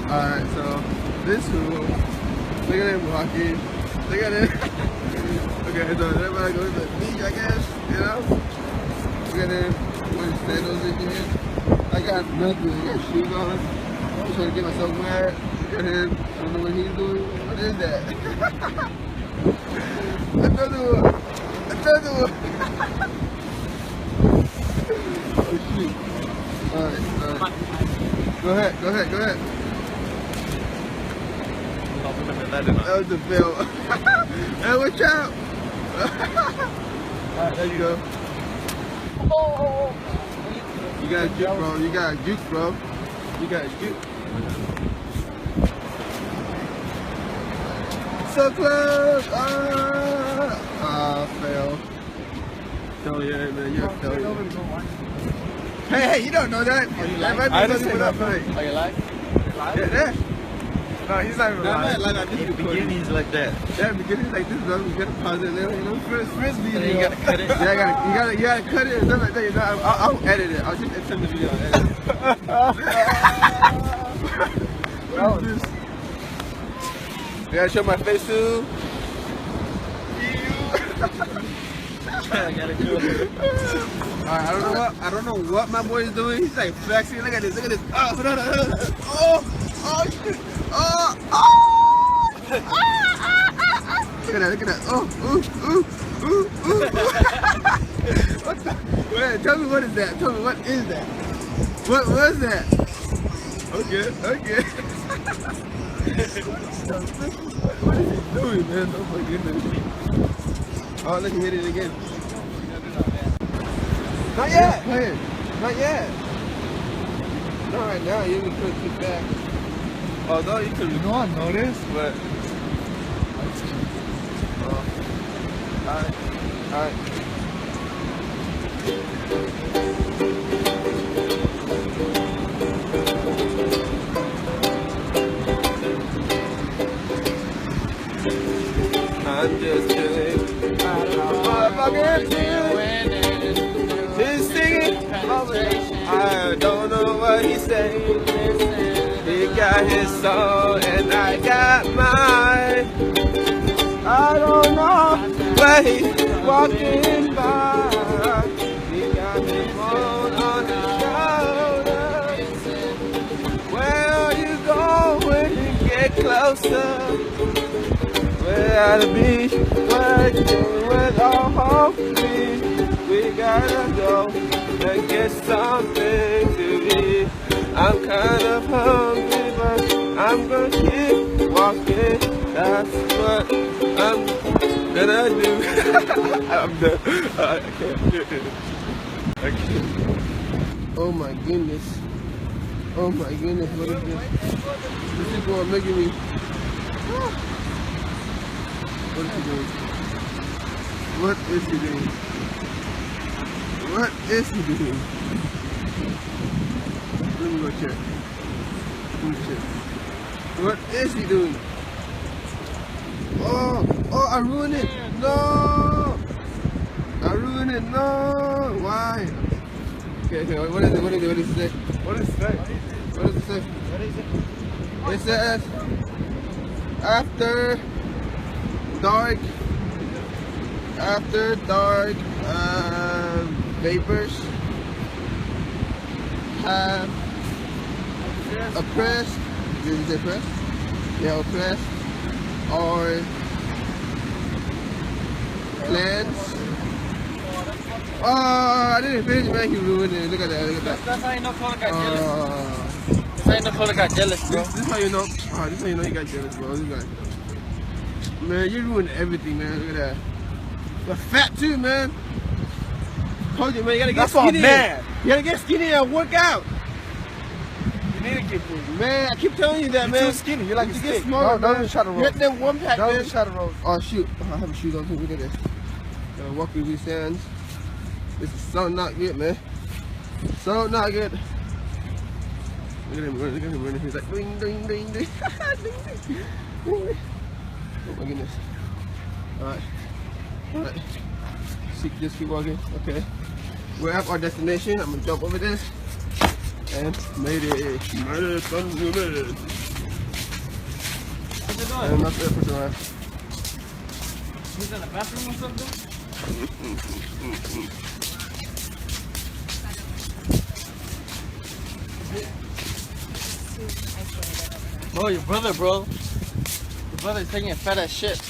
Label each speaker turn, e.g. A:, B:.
A: Alright, so this school, look at him walking, look at him. Okay, so everybody goes to the beach, I guess, you know? Look at him, with his sandals again. I got nothing, I got shoes on. I'm trying to get myself wet. Look at him, I don't know what he's doing. What is that? Another one, another one. Oh shoot. Alright. Go ahead, go ahead, go ahead. That was the fail. Hey, watch out! Alright, there you go. Oh! You got a juke, bro. You got a juke, bro. You got a juke. So close! Fail. Oh yeah, man, you're a failure. Hey, you don't know that.
B: Oh, you like?
A: I don't say that.
B: Oh, you like?
A: Yeah, there.
B: No, he's not even
A: like
B: that. In the beginning, he's like that.
A: Yeah, beginning like this, bro. You gotta pause it there, you know. Frisbee.
B: And then you gotta cut it.
A: Yeah, you gotta cut it and stuff like that. You know, I'll edit it. I'll just send the video. What is this? I gotta show my face too.
B: I gotta do it.
A: Alright, I don't know what my boy is doing. He's like flexing. Look at this. Look at this. Oh, hold on. Oh, shit. Look at that. Look at that. Ooh. What the? Wait, tell me what is that? Tell me what is that? What was that? Okay. What is he doing, man? Oh my goodness. Oh, look, he hit it again. Not yet. Not yet. Not right now. You can put it back. Although you could.
B: You know, I noticed, but.
A: Alright. I'm just chilling. Motherfucking chilling. He's singing. I don't know what he's saying. He got his song and I got mine. I don't know where he's walking by. He got his phone on his shoulder. Where are you going when you get closer? We're at the beach, working with our homies. We gotta go and get something to eat. I'm kind of hungry, but I'm gonna keep walking. That's what I'm gonna do. I'm done. I can't do it. I can't. Oh my goodness. Oh my goodness, what is this? This is what making me. What is he doing? What is he doing? What is he doing? Let me go check. What is he doing? Oh, I ruined it. No! I ruined it. No! Why? Okay, what is it? What does it say?
B: What does it say?
A: What does it say?
B: What is it?
A: It says, after dark vapors have oppressed, is it oppressed? Yeah, oppressed or plants. Oh, I didn't finish, man. You ruined it. Look at that. Look at that.
B: That's how you know Cola got jealous. That's how you know Cola got jealous, bro.
A: This is how you know. This is how you know you got jealous, bro. This guy. Man, you ruined everything, man. Look at that. You're fat too, man. Told you, man. You gotta get skinny.
B: Man.
A: You gotta get skinny and work out.
B: You need to get food.
A: Man, I keep telling you that, man.
B: You're too skinny. You're like a
A: get
B: stick.
A: smaller,
B: No,
A: man.
B: don't try to roll.
A: Get them one pack, man.
B: Don't try to roll.
A: Oh shoot! I have shoes on too. Look at this. Walking these sands. This is so not good, man. So not good. Look at him running. Look at him running. He's like ding ding ding ding. Ding, ding. Oh my goodness. Alright. Just keep walking. Okay. We're at our destination. I'm gonna jump over this. And made it. Made it.
B: What's he doing?
A: And that's it for tonight.
B: He's in the bathroom or something? Oh, your brother, bro. Your brother's taking a fat ass shit.